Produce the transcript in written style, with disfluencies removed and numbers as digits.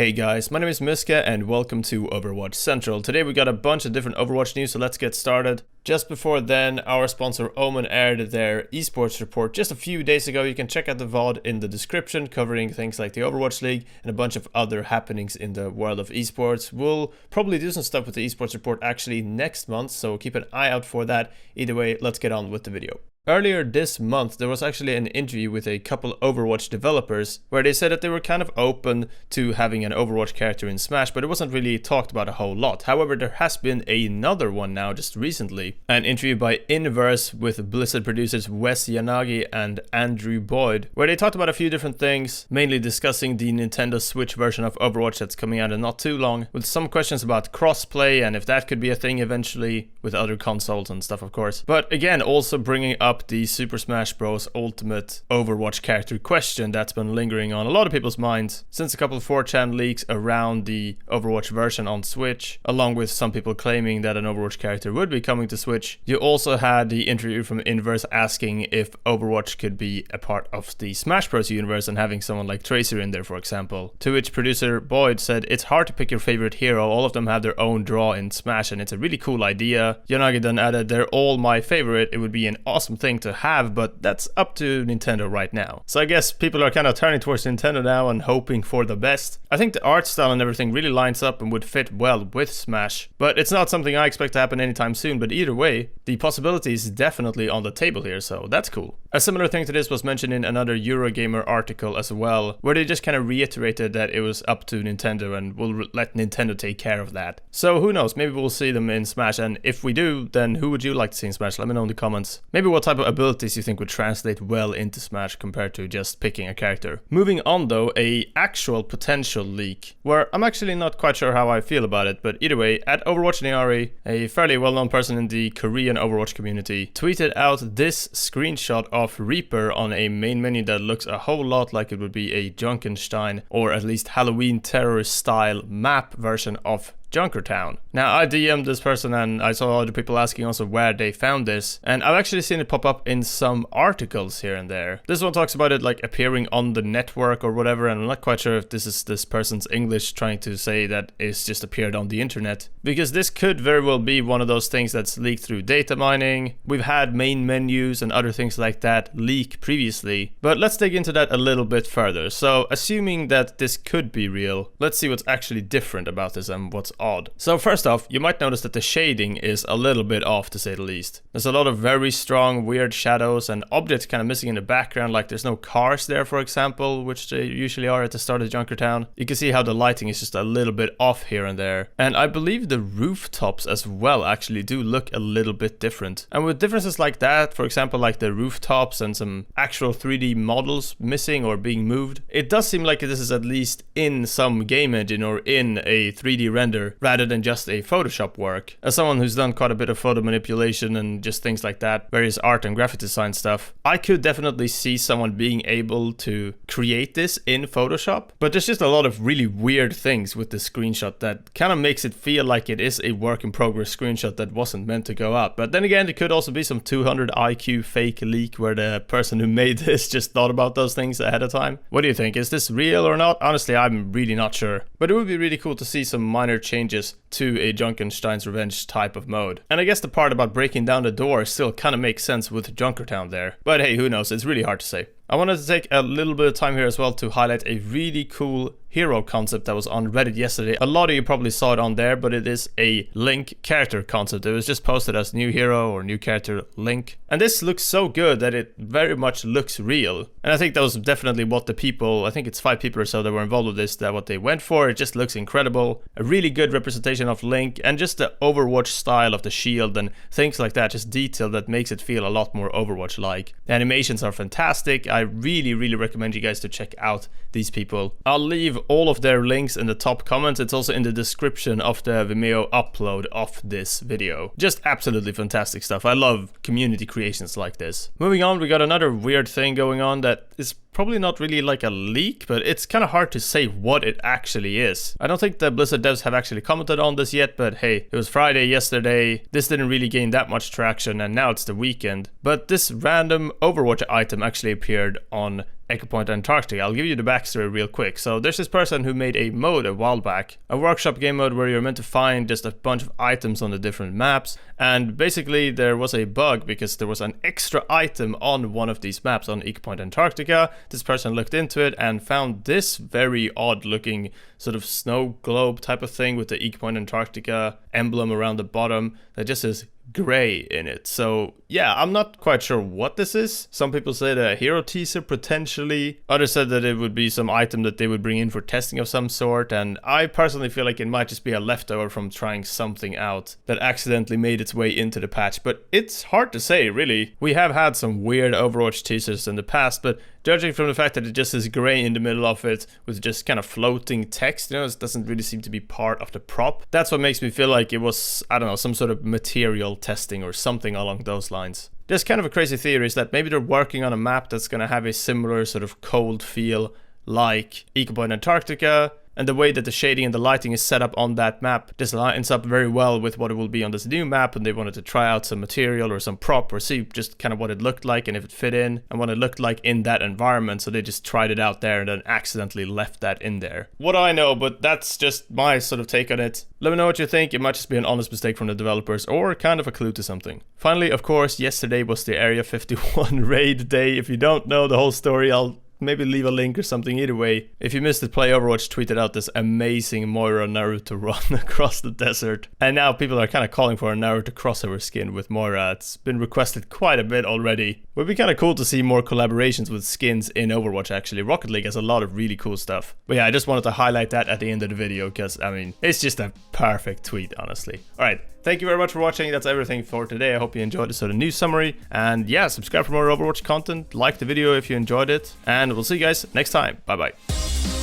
Hey guys, my name is Miska and welcome to Overwatch Central. Today we got a bunch of different Overwatch news, so let's get started. Just before then, our sponsor Omen aired their esports report just a few days ago. You can check out the VOD in the description, covering things like the Overwatch League and a bunch of other happenings in the world of esports. We'll probably do some stuff with the esports report actually next month, so keep an eye out for that. Either way, let's get on with the video. Earlier this month, there was actually an interview with a couple Overwatch developers where they said that they were kind of open to having an Overwatch character in Smash, but it wasn't really talked about a whole lot. However, there has been another one now just recently. An interview by Inverse with Blizzard producers Wes Yanagi and Andrew Boyd, where they talked about a few different things, mainly discussing the Nintendo Switch version of Overwatch that's coming out in not too long, with some questions about crossplay and if that could be a thing eventually with other consoles and stuff, of course. But again, also bringing up the Super Smash Bros. Ultimate Overwatch character question that's been lingering on a lot of people's minds since a couple of 4chan leaks around the Overwatch version on Switch, along with some people claiming that an Overwatch character would be coming to Switch. You also had the interview from Inverse asking if Overwatch could be a part of the Smash Bros. Universe and having someone like Tracer in there, for example. To which producer Boyd said, "It's hard to pick your favorite hero, all of them have their own draw in Smash and it's a really cool idea." Yanagi then added, "They're all my favorite, it would be an awesome thing to have, but that's up to Nintendo right now." So I guess people are kind of turning towards Nintendo now and hoping for the best. I think the art style and everything really lines up and would fit well with Smash, but it's not something I expect to happen anytime soon. But either way, the possibility is definitely on the table here, so that's cool. A similar thing to this was mentioned in another Eurogamer article as well, where they just kind of reiterated that it was up to Nintendo and we'll let Nintendo take care of that. So who knows, maybe we'll see them in Smash, and if we do, then who would you like to see in Smash? Let me know in the comments. Maybe what type of abilities you think would translate well into Smash compared to just picking a character. Moving on though, a actual potential leak, where I'm actually not quite sure how I feel about it, but either way, at Overwatch Niari, a fairly well-known person in the Korean Overwatch community, tweeted out this screenshot of Reaper on a main menu that looks a whole lot like it would be a Junkenstein, or at least Halloween terrorist style map version of Junkertown. Now, I DM'd this person and I saw other people asking also where they found this, and I've actually seen it pop up in some articles here and there. This one talks about it like appearing on the network or whatever, and I'm not quite sure if this is this person's English trying to say that it's just appeared on the internet, because this could very well be one of those things that's leaked through data mining. We've had main menus and other things like that leak previously, but let's dig into that a little bit further. So, assuming that this could be real, let's see what's actually different about this and what's odd. So first off, you might notice that the shading is a little bit off, to say the least. There's a lot of very strong weird shadows and objects kind of missing in the background, like there's no cars there, for example, which they usually are at the start of Junkertown. You can see how the lighting is just a little bit off here and there. And I believe the rooftops as well actually do look a little bit different. And with differences like that, for example like the rooftops and some actual 3D models missing or being moved, it does seem like this is at least in some game engine or in a 3D render, rather than just a Photoshop work. As someone who's done quite a bit of photo manipulation and just things like that, various art and graphic design stuff, I could definitely see someone being able to create this in Photoshop, but there's just a lot of really weird things with this screenshot that kind of makes it feel like it is a work in progress screenshot that wasn't meant to go out. But then again, it could also be some 200 IQ fake leak where the person who made this just thought about those things ahead of time. What do you think? Is this real or not? Honestly, I'm really not sure, but it would be really cool to see some minor changes to a Junkenstein's Revenge type of mode. And I guess the part about breaking down the door still kind of makes sense with Junkertown there. But hey, who knows? It's really hard to say. I wanted to take a little bit of time here as well to highlight a really cool hero concept that was on Reddit yesterday. A lot of you probably saw it on there, but it is a Link character concept. It was just posted as new hero or new character Link. And this looks so good that it very much looks real. And I think that was definitely what the people, I think it's 5 people or so that were involved with this, that what they went for. It just looks incredible. A really good representation of Link and just the Overwatch style of the shield and things like that. Just detail that makes it feel a lot more Overwatch-like. The animations are fantastic. I really recommend you guys to check out these people. I'll leave all of their links in the top comments. It's also in the description of the Vimeo upload of this video. Just absolutely fantastic stuff. I love community creations like this. Moving on, we got another weird thing going on that is probably not really like a leak, but it's kind of hard to say what it actually is. I don't think the Blizzard devs have actually commented on this yet, but hey, it was Friday yesterday. This didn't really gain that much traction, and now it's the weekend. But this random Overwatch item actually appeared on Echopoint Antarctica. I'll give you the backstory real quick. So there's this person who made a mode a while back, a workshop game mode where you're meant to find just a bunch of items on the different maps, and basically there was a bug because there was an extra item on one of these maps on Ecopoint Antarctica. This person looked into it and found this very odd looking sort of snow globe type of thing with the Ecopoint Antarctica emblem around the bottom that just says gray in it. So yeah, I'm not quite sure what this is. Some people said a hero teaser potentially. Others said that it would be some item that they would bring in for testing of some sort, and I personally feel like it might just be a leftover from trying something out that accidentally made its way into the patch. But it's hard to say, really. We have had some weird Overwatch teasers in the past, but judging from the fact that it just is gray in the middle of it with just kind of floating text, it doesn't really seem to be part of the prop. That's what makes me feel like it was, I don't know, some sort of material testing or something along those lines. There's kind of a crazy theory is that maybe they're working on a map that's going to have a similar sort of cold feel like Ecopoint Antarctica, and the way that the shading and the lighting is set up on that map, this lines up very well with what it will be on this new map, and they wanted to try out some material or some prop or see just kind of what it looked like and if it fit in and what it looked like in that environment, so they just tried it out there and then accidentally left that in there. What do I know, but that's just my sort of take on it. Let me know what you think. It might just be an honest mistake from the developers or kind of a clue to something. Finally, of course, yesterday was the Area 51 raid day. If you don't know the whole story, I'll maybe leave a link or something. Either way, if you missed it, Play Overwatch tweeted out this amazing Moira Naruto run across the desert. And now people are kind of calling for a Naruto crossover skin with Moira. It's been requested quite a bit already. Would be kind of cool to see more collaborations with skins in Overwatch actually. Rocket League has a lot of really cool stuff. But yeah, I just wanted to highlight that at the end of the video because, I mean, it's just a perfect tweet, honestly. Alright, thank you very much for watching. That's everything for today. I hope you enjoyed this sort of news summary. And yeah, subscribe for more Overwatch content. Like the video if you enjoyed it. And we'll see you guys next time. Bye bye.